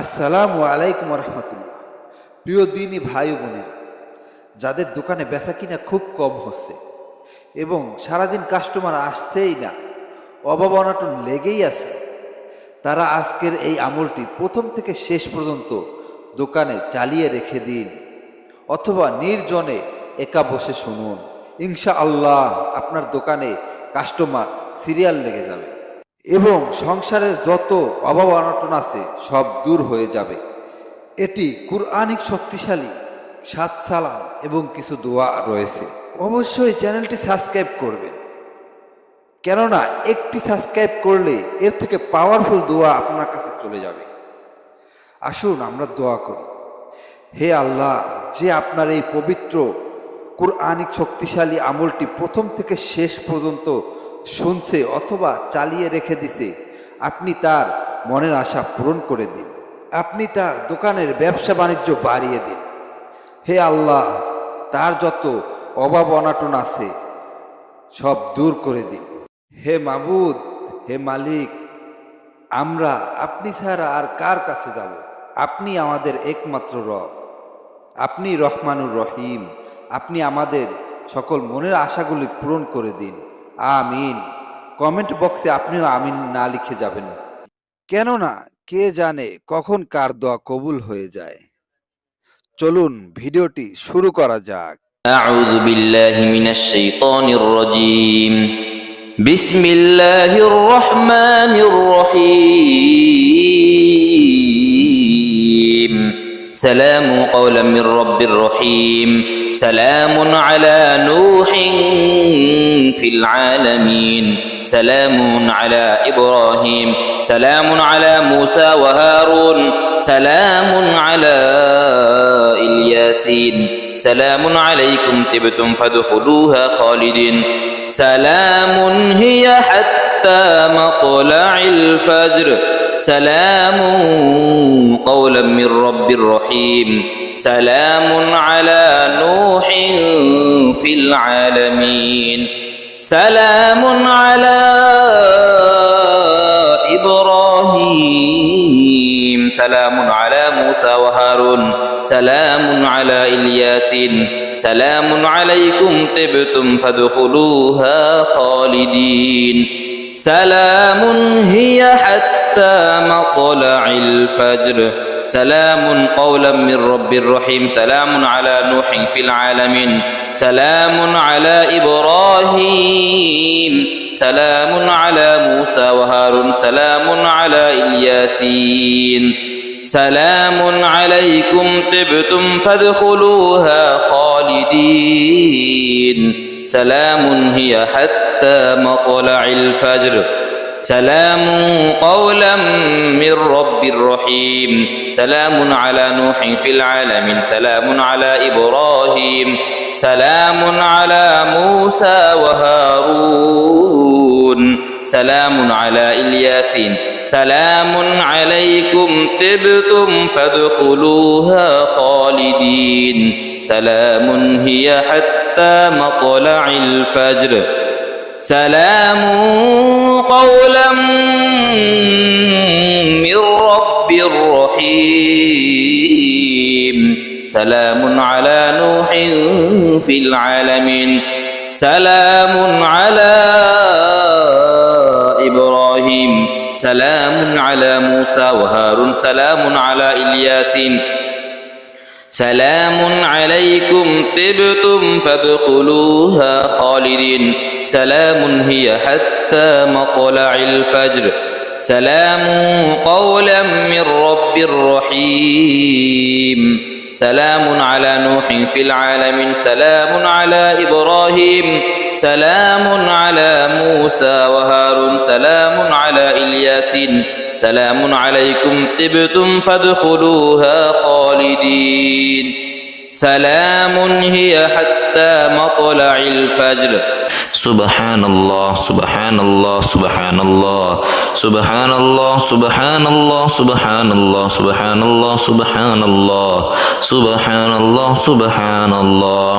আসসালামু আলাইকুম রহমতুল্লাহ। প্রিয় দিনী ভাই ও বোনেরা, যাদের দোকানে বেচা কিনা খুব কম হচ্ছে এবং সারাদিন কাস্টমার আসছেই না, অভাব অনটন লেগেই আছে, তারা আজকের এই আমলটি প্রথম থেকে শেষ পর্যন্ত দোকানে চালিয়ে রেখে দিন, অথবা নির্জনে একা বসে শুনুন। ইনশাআল্লাহ আপনার দোকানে কাস্টমার সিরিয়াল লেগে যাবে এবং সংসারের যত অভাব অনটন আছে সব দূর হয়ে যাবে। এটি কুরআনিক শক্তিশালী 7 সালাম এবং কিছু দোয়া রয়েছে। অবশ্যই চ্যানেলটি সাবস্ক্রাইব করবেন, কেননা একটি সাবস্ক্রাইব করলে এর থেকে পাওয়ারফুল দোয়া আপনার কাছে চলে যাবে। আসুন আমরা দোয়া করি। হে আল্লাহ, যে আপনার এই পবিত্র কুরআনিক শক্তিশালী আমলটি প্রথম থেকে শেষ পর্যন্ত শুনছে অথবা চালিয়ে রেখে দিছে, আপনি তার মনের আশা পূরণ করে দিন। আপনি তার দোকানের ব্যবসা বাণিজ্য বাড়িয়ে দিন। হে আল্লাহ, তার যত অভাব অনাটন আছে সব দূর করে দিন। হে মাবুদ, হে মালিক, আমরা আপনি ছাড়া আর কার কাছে যাব? আপনি আমাদের একমাত্র রব, আপনি রহমানুর রহিম। আপনি আমাদের সকল মনের আশাগুলি পূরণ করে দিন। আমিন। কমেন্ট বক্সে আপনিও আমিন না লিখে যাবেন না, কেননা কে জানে কখন কার দোয়া কবুল হয়ে যায়। চলুন ভিডিওটি শুরু করা যাক। أعوذ بالله من الشيطان الرجيم. بسم الله الرحمن الرحيم. سلام قولا من رب رحيم. سلام على نوح في العالمين. سلام على إبراهيم. سلام على موسى وهارون. سلام على الياسين. سلام عليكم طبتم فادخلوها خالدين. سلام هي حتى مطلع الفجر. سلام قولا من رب رحيم. سلام على نوح في العالمين. سلام على إبراهيم. سلام على موسى وهارون. سلام على الياسين. سلام عليكم طبتم فادخلوها خالدين. سلام هي حتى مطلع الفجر. سلام قولا من رب رحيم. سلام على نوح في العالمين. سلام على إبراهيم. سلام على موسى وهارون. سلام على الياسين. سلام عليكم طبتم فادخلوها خالدين. سلام هي حتى مطلع الفجر. سلام قولا من رب رحيم. سلام على نوح في العالمين. سلام على إبراهيم. سلام على موسى وهارون. سلام على الياسين. سلام عليكم طبتم فادخلوها خالدين. سلام هي حتى مطلع الفجر. سلام قولا من رب رحيم. سلام على نوح في العالمين. سلام على إبراهيم. سلام على موسى وهارون. سلام على الياسين. سلام عليكم طبتم فادخلوها خالدين. سلام هي حتى مطلع الفجر. سلام قولا من رب رحيم. سلام على نوح في العالمين. سلام على إبراهيم. سلام على موسى وهارون. سلام على الياسين. سلام عليكم طبتم فادخلوها خالدين. سلام هي حتى مطلع الفجر. سبحان الله سبحان الله سبحان الله سبحان الله سبحان الله سبحان الله سبحان الله سبحان الله سبحان الله سبحان الله.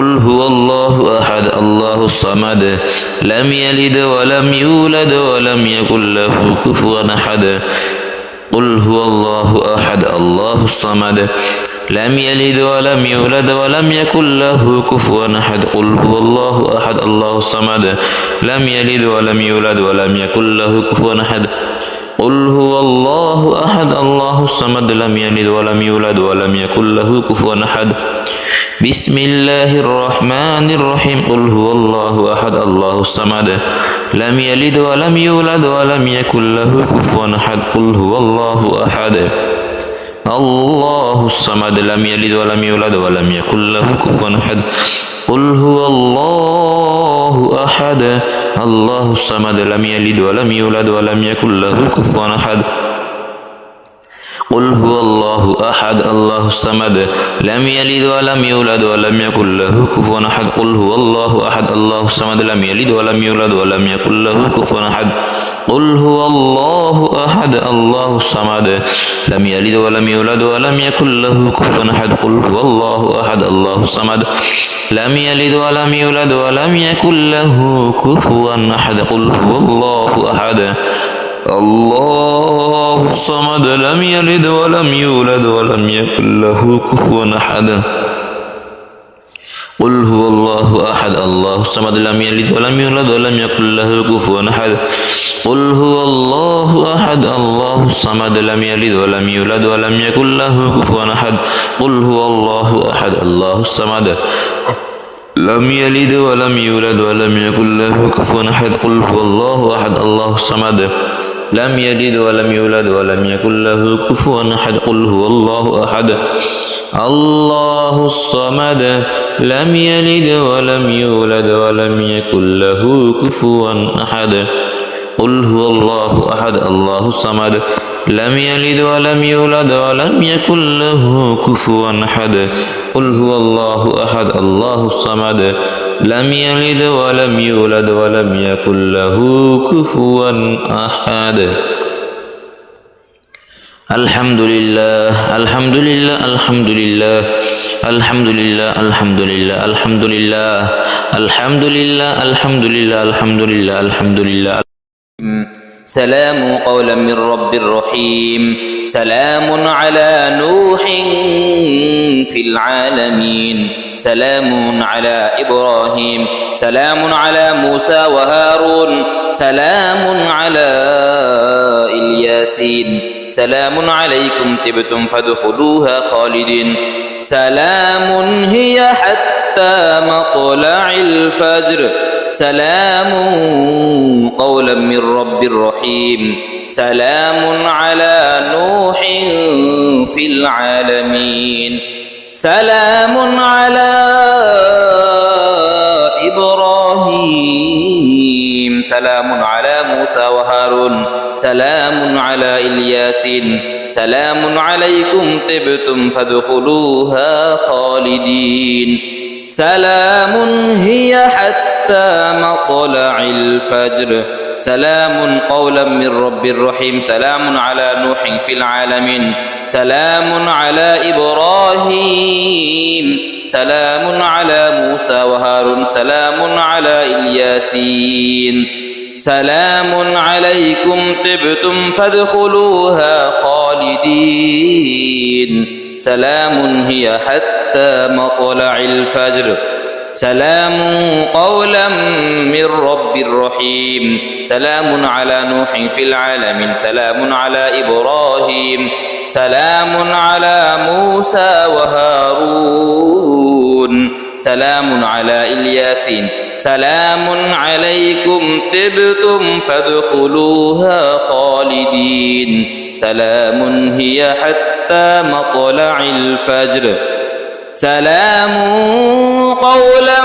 قل هو الله أحد الله الصمد لم يلد ولم يولد ولم يكن له كفوا أحد قل هو الله أحد الله الصمد لم يلد ولم يولد ولم يكن له كفوا أحد قل هو الله أحد الله الصمد لم يلد ولم يولد ولم يكن له كفوا أحد قل هو الله أحد الله الصمد لم يلد ولم يولد ولم يكن له كفوا أحد بسم الله الرحمن الرحيم قل هو الله أحد الله الصمد لم يلد ولم يولد ولم يكن له كفوا أحد قل هو الله أحد الله الصمد لم يلد ولم يولد ولم يكن له كفوا أحد قل هو الله أحد الله الصمد لم يلد ولم يولد ولم يكن له كفوا أحد قل هو الله أحد الله الصمد لم يلد ولم يولد ولم يكن له كفوا أحد قل هو الله أحد الله الصمد لم يلد ولم يولد ولم يكن له كفوا أحد قل هو الله أحد الله الصمد لم يلد ولم يولد ولم يكن له كفوا أحد قل هو الله أحد الله الصمد لم يلد ولم يولد ولم يكن له كفوا أحد قل هو الله أحد الله الصمد لم يلد ولم يولد ولم يكن له كفوا أحد قل هو الله أحد الله الصمد لم يلد ولم يولد ولم يكن له كفوا أحد قل هو الله أحد الله الصمد لم يلد ولم يولد ولم يكن له كفوا أحد قل هو الله أحد الله الصمد لم يلد ولم يولد ولم يكن له كفوا أحد قل هو الله أحد الله الصمد لم يلد ولم يولد ولم يكن له كفوا أحد قل هو الله أحد الله الصمد لم يلد ولم يولد ولم يكن له كفوا أحد قل هو الله أحد الله الصمد لم يلد ولم يولد ولم يكن له كفوا أحد قل هو الله أحد الله الصمد لم يلد ولم يولد ولم يكن له كفوا أحد الحمد لله الحمد لله الحمد لله الحمد لله الحمد لله الحمد لله الحمد لله الحمد لله الحمد لله الحمد لله سلام قولا من رب رحيم سلام على نوح في العالمين سلام على إبراهيم سلام على موسى وهارون سلام على الياسين سلام عليكم طبتم فادخلوها خالدين سلام هي حتى مطلع الفجر سلام قولا من رب رحيم سلام على نوح في العالمين سلام على إبراهيم سلام على موسى وهارون سلام على الياسين سلام عليكم طبتم فادخلوها خالدين سلام هي حتى مطلع الفجر سلام قولا من رب رحيم سلام على نوح في العالمين سلام على إبراهيم سلام على موسى وهارون سلام على الياسين سلام عليكم طبتم فادخلوها خالدين سلام هي حتى مطلع الفجر سلام قولا من رب رحيم سلام على نوح في العالمين سلام على إبراهيم سلام على موسى وهارون سلام على الياسين سلام عليكم طبتم فادخلوها خالدين سلام هي حتى مطلع الفجر سلام قولا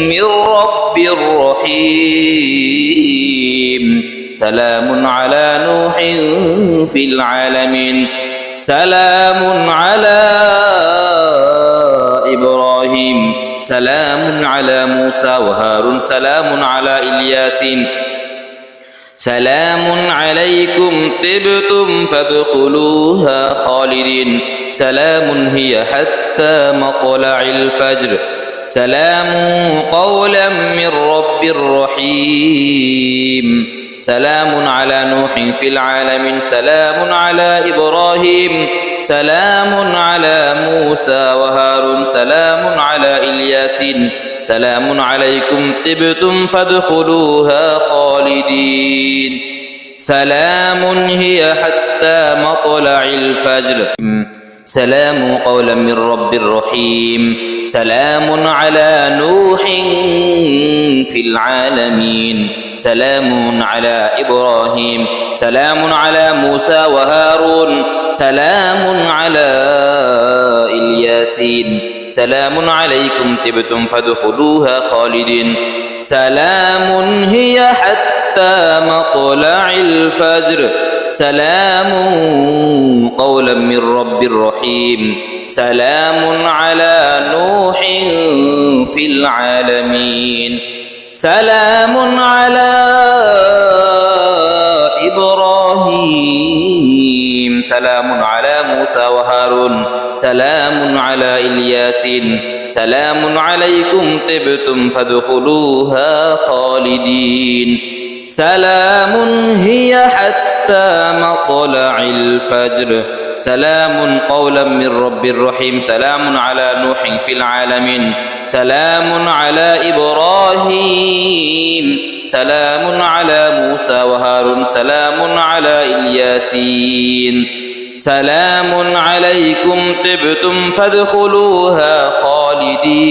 من رب رحيم سلام على نوح في العالمين سلام على إبراهيم سلام على موسى وهارون سلام على الياسين سلام عليكم طبتم فادخلوها خالدين سلام هي حتى مطلع الفجر سلام قولا من رب رحيم سلام على نوح في العالمين سلام على إبراهيم سلام على موسى وهارون سلام على الياسين سلام عليكم طبتم فادخلوها خالدين سلام هي حتى مطلع الفجر سلام قولا من رب رحيم سلام على نوح في العالمين سلام على إبراهيم سلام على موسى وهارون سلام على الياسين سلام عليكم طبتم فادخلوها خالدين سلام هي حتى مطلع الفجر سلام قولا من رب رحيم سلام على نوح في العالمين سلام على إبراهيم سلام على موسى وهارون سلام على الياسين سلام عليكم طبتم فادخلوها خالدين سلام هي حتى مطلع الفجر سلام قولا من رب رحيم سلام على نوح في العالمين سلام على إبراهيم سلام على موسى وهارون سلام على الياسين سلام عليكم طبتم فادخلوها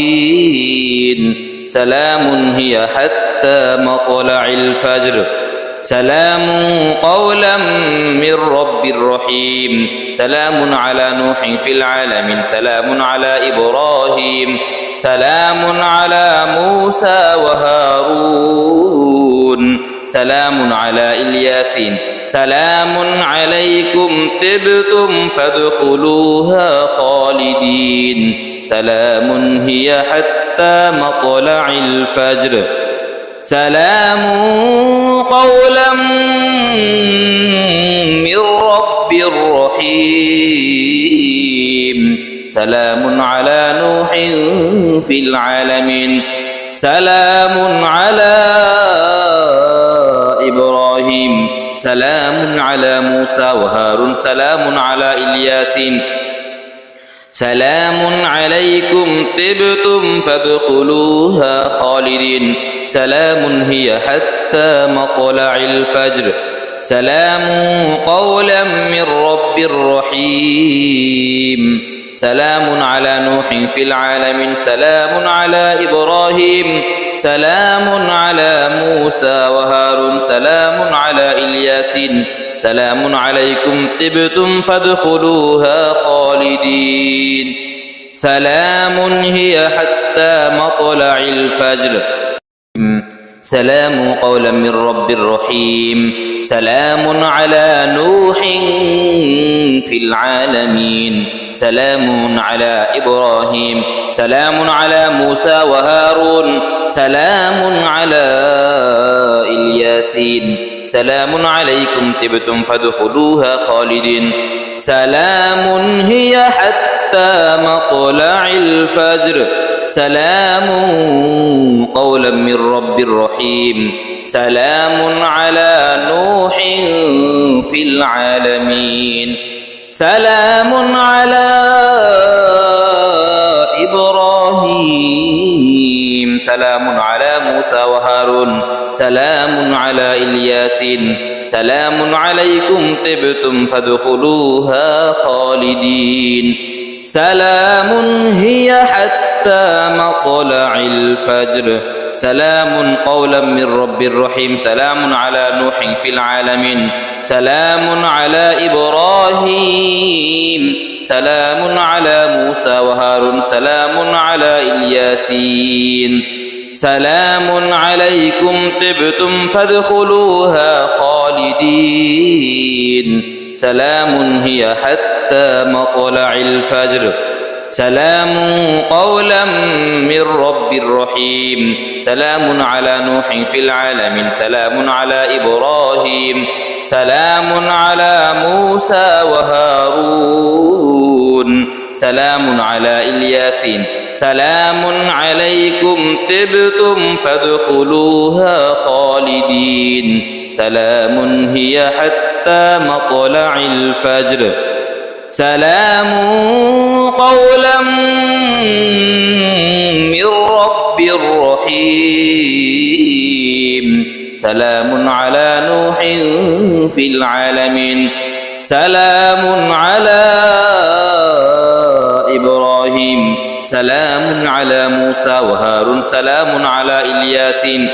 خالدين سلام هي حتى مطلع الفجر سلام قولا من رب رحيم سلام على نوح في العالمين سلام على إبراهيم سلام على موسى وهارون سلام على الياسين سلام عليكم طبتم فادخلوها خالدين سلام هي حتى مطلع الفجر سلام قولا من رب رحيم سلام على نوح في العالمين سلام على إبراهيم سلام على موسى وهارون سلام على الياسين سلام عليكم طبتم فادخلوها خالدين سلام هي حتى مطلع الفجر سلام قولا من رب رحيم سلام على نوح في العالمين سلام على إبراهيم سلام على موسى وهارون سلام على الياسين سلام عليكم طبتم فادخلوها خالدين سلام هي حتى مطلع الفجر سلام قولا من رب رحيم سلام على نوح في العالمين سلام على إبراهيم سلام على موسى وهارون سلام على الياسين سلام عليكم طبتم فادخلوها خالدين سلام هي حتى مطلع الفجر سلام قولا من رب رحيم سلام على نوح في العالمين سلام على إبراهيم سلام على موسى وهارون سلام على الياسين سلام عليكم طبتم فادخلوها خالدين سلام هي حتى مطلع الفجر سلام قولا من رب رحيم سلام على نوح في العالمين سلام على إبراهيم سلام على موسى وهارون سلام على الياسين سلام عليكم طبتم فادخلوها خالدين سلام هي حتى مطلع الفجر سلام قولا من رب رحيم سلام على نوح في العالمين سلام على إبراهيم سلام على موسى وهارون سلام على الياسين سلام عليكم طبتم فادخلوها خالدين سلام هي حتى مطلع الفجر سلام قولا من رب رحيم سلام على نوح في العالمين سلام على إبراهيم سلام على موسى وهارون سلام على الياسين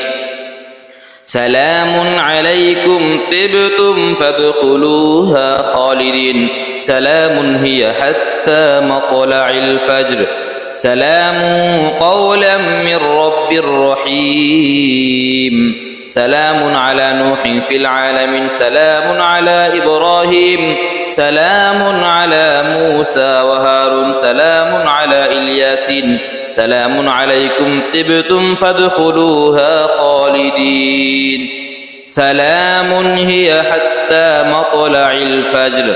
سلام عليكم طبتم فادخلوها خالدين سلام هي حتى مطلع الفجر سلام قولا من رب رحيم سلام على نوح في العالمين سلام على إبراهيم سلام على موسى وهارون سلام على الياسين سلام عليكم طبتم فادخلوها خالدين سلام هي حتى مطلع الفجر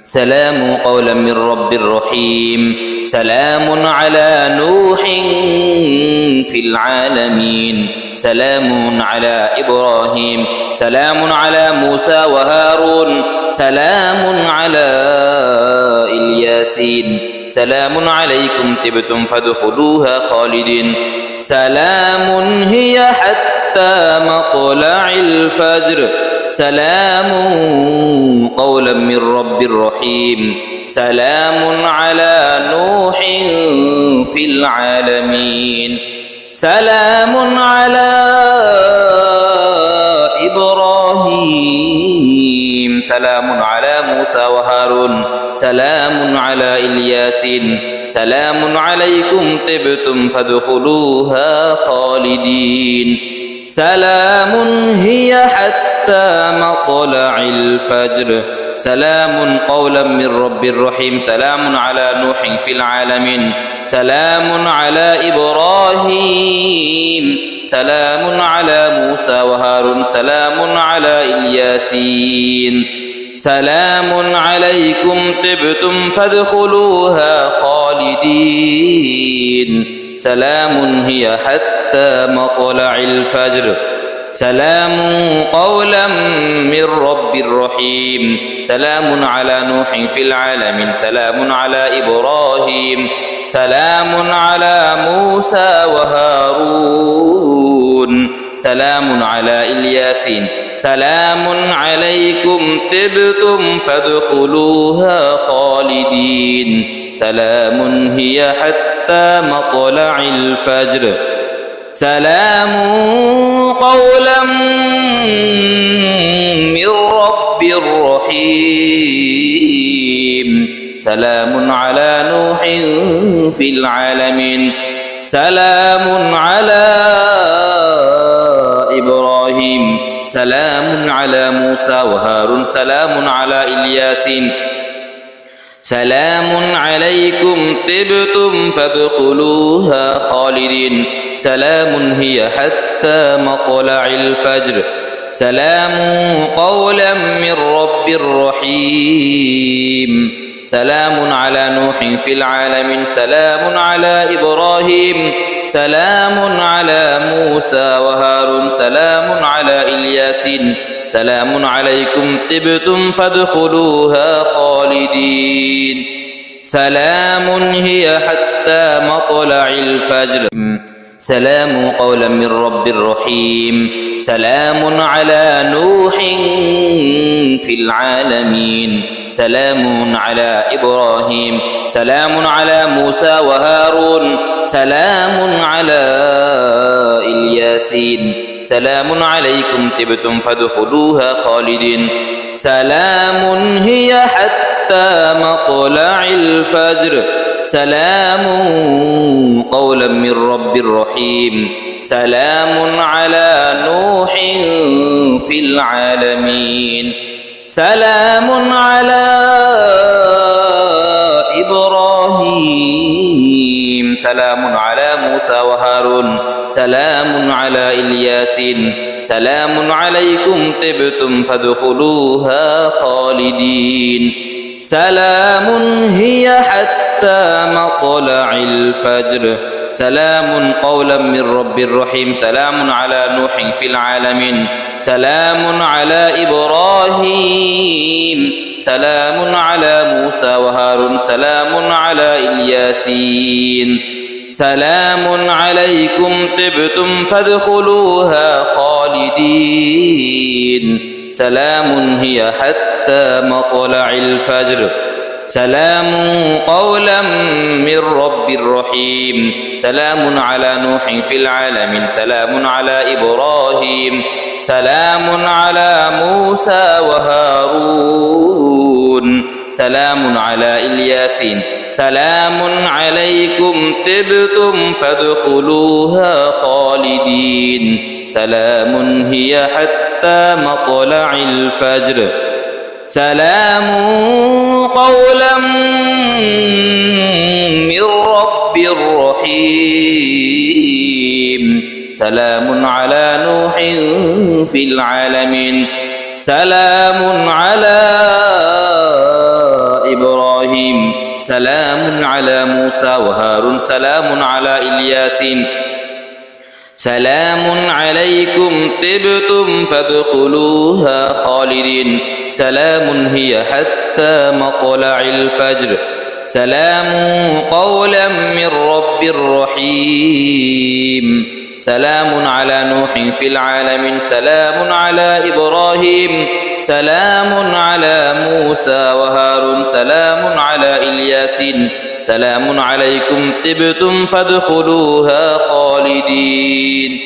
سلام قولا من رب رحيم سلام على نوح في العالمين سلام على إبراهيم سلام على موسى وهارون سلام على الياسين سلام عليكم طبتم فادخلوها خالدين سلام هي حتى مطلع الفجر سلام قولا من رب رحيم سلام على نوح في العالمين سلام على إبراهيم سلام على موسى وهارون سلام على الياسين سلام عليكم طبتم فادخلوها خالدين سلام هي حتى مطلع الفجر سلام قولا من رب رحيم سلام على نوح في العالمين سلام على إبراهيم سلام على موسى وهارون سلام على الياسين سلام عليكم طبتم فادخلوها خالدين سلام هي حتى مطلع الفجر سلام قولا من رب رحيم سلام على نوح في العالمين سلام على إبراهيم سلام على موسى وهارون سلام على الياسين سلام عليكم طبتم فادخلوها خالدين سلام هي حتى مطلع الفجر سلام قولا من رب رحيم سلام على نوح في العالمين سلام على إبراهيم سلام على موسى وهارون سلام على الياسين سلام عليكم طبتم فادخلوها خالدين سلام هي حتى مطلع الفجر سلام قولا من رب رحيم سلام على نوح في العالمين سلام على إبراهيم سلام على موسى وهارون سلام على الياسين سلام عليكم طبتم فادخلوها خالدين سلام هي حتى مطلع الفجر سلام قولا من رب رحيم سلام على نوح في العالمين سلام على إبراهيم سلام على موسى وهارون سلام على الياسين سلام عليكم طبتم فادخلوها خالدين سلام هي حتى مطلع الفجر سلام قولا من رب رحيم سلام على نوح في العالمين سلام على إبراهيم سلام على موسى وهارون سلام على الياسين سلام عليكم طبتم فادخلوها خالدين سلام هي حتى مطلع الفجر سلام قولا من رب رحيم سلام على نوح في العالمين سلام على إبراهيم سلام على موسى وهارون سلام على الياسين سلام عليكم طبتم فادخلوها خالدين سلام هي حتى مطلع الفجر سلام قولا من رب رحيم سلام على نوح في العالمين سلام على إبراهيم سلام على موسى وهارون سلام على الياسين سلام عليكم طبتم فادخلوها خالدين سلام هي حتى مطلع الفجر سلام قولا من رب رحيم سلام على نوح في العالمين سلام على إبراهيم سلام على موسى وهارون سلام على الياسين سلام عليكم طبتم فادخلوها خالدين سلام هي حتى مطلع الفجر سلام قولا من رب رحيم سلام على نوح في العالمين سلام على إبراهيم سلام على موسى وهارون سلام على الياسين سلام عليكم طبتم فادخلوها خالدين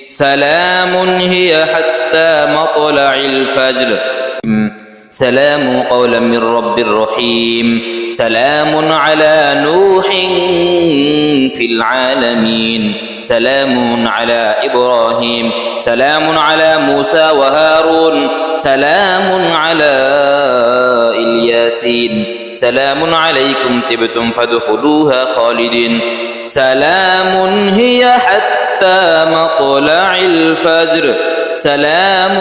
سلام هي حتى مطلع الفجر سلام قولا من رب رحيم سلام على نوح في العالمين سلام على إبراهيم سلام على موسى وهارون سلام على الياسين سلام عليكم طبتم فادخلوها خالدين سلام هي حتى مطلع الفجر سلام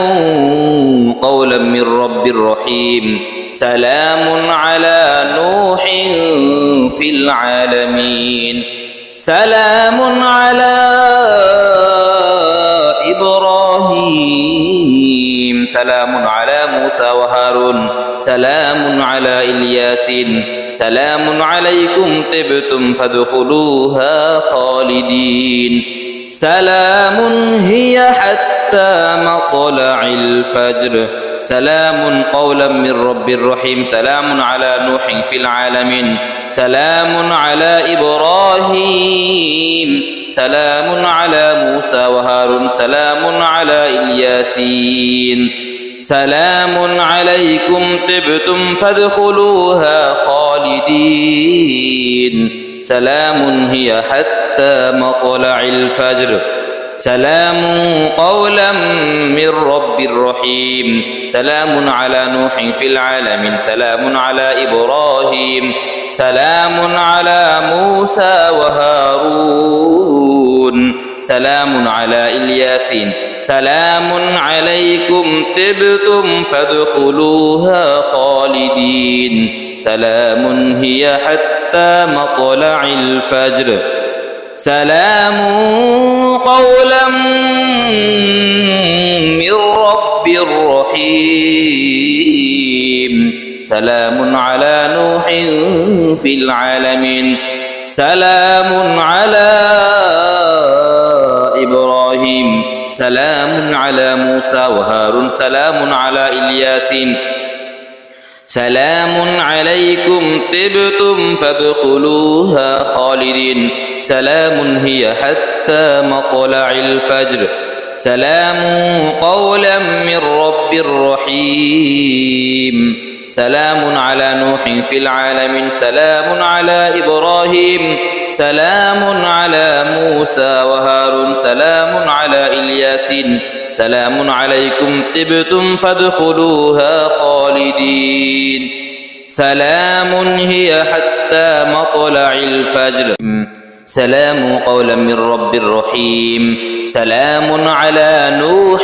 قولا من رب رحيم سلام على نوح في العالمين سلام على إبراهيم سلام على موسى وهارون سلام على الياسين سلام عليكم طبتم فادخلوها خالدين سلام هي حتى مطلع الفجر سلام قولا من رب رحيم سلام على نوح في العالمين سلام على إبراهيم سلام على موسى وهارون سلام على الياسين سلام عليكم طبتم فادخلوها خالدين سلام هي حتى مطلع الفجر سلام قولا من رب رحيم سلام على نوح في العالمين سلام على إبراهيم سلام على موسى وهارون سلام على الياسين سلام عليكم طبتم فادخلوها خالدين سلام هي حتى مطلع الفجر سلام قولا من رب رحيم سلام على نوح في العالمين سلام على إبراهيم سلام على موسى وهارون سلام على الياسين سلام عليكم طبتم فادخلوها خالدين سلام هي حتى مطلع الفجر سلام قولا من رب رحيم سلام على نوح في العالمين سلام على إبراهيم سلام على موسى وهارون سلام على الياسين سلام عليكم طبتم فادخلوها خالدين سلام هي حتى مطلع الفجر سلام قولا من رب رحيم سلام على نوح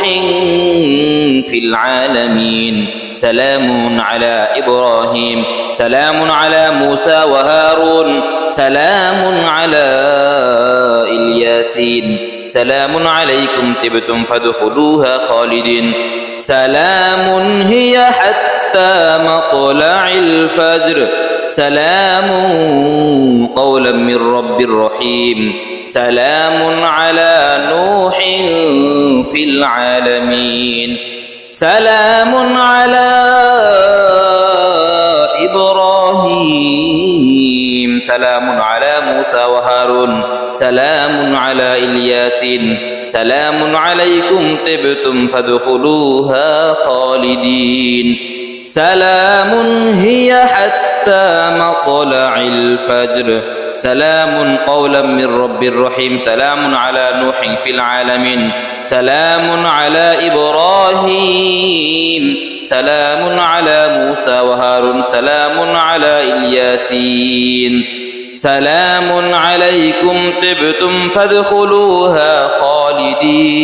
في العالمين سلام على إبراهيم سلام على موسى وهارون سلام على الياسين سلام عليكم طبتم فادخلوها خالدين سلام هي حتى مطلع الفجر سلام قولا من رب رحيم سلام على نوح في العالمين سلام على إبراهيم سلام على موسى وهارون سلام على الياسين سلام عليكم طبتم فادخلوها خالدين سلام هي حتى مطلع الفجر سلام قولا من رب رحيم سلام على نوح في العالمين سلام على إبراهيم سلام على موسى وهارون سلام على الياسين سلام عليكم طبتم فادخلوها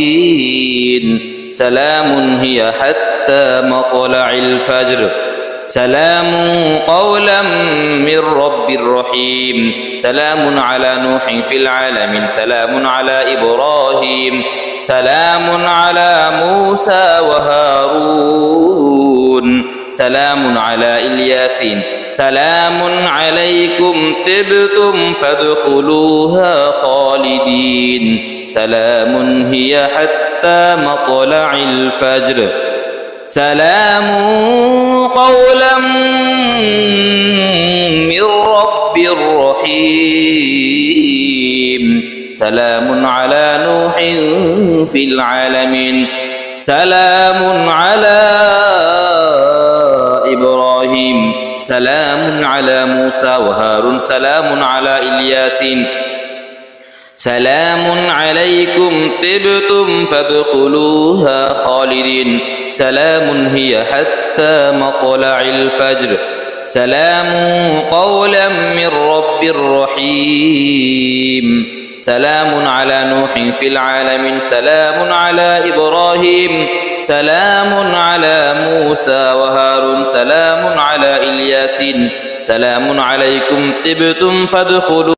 خالدين سلام هي حتى مطلع الفجر سلام قولا من رب رحيم سلام على نوح في العالمين سلام على إبراهيم سلام على موسى وهارون سلام على الياسين سلام عليكم طبتم فادخلوها خالدين سلام هي حتى مطلع الفجر سلام قولا من رب رحيم سلام على نوح في العالمين سلام على إبراهيم سلام على موسى وهارون سلام على الياسين سلام عليكم طبتم فادخلوها خالدين سلام هي حتى مطلع الفجر سلام قولا من رب رحيم سلام على نوح في العالمين سلام على إبراهيم سلام على موسى وهارون سلام على الياسين سلام عليكم طبتم فادخلوا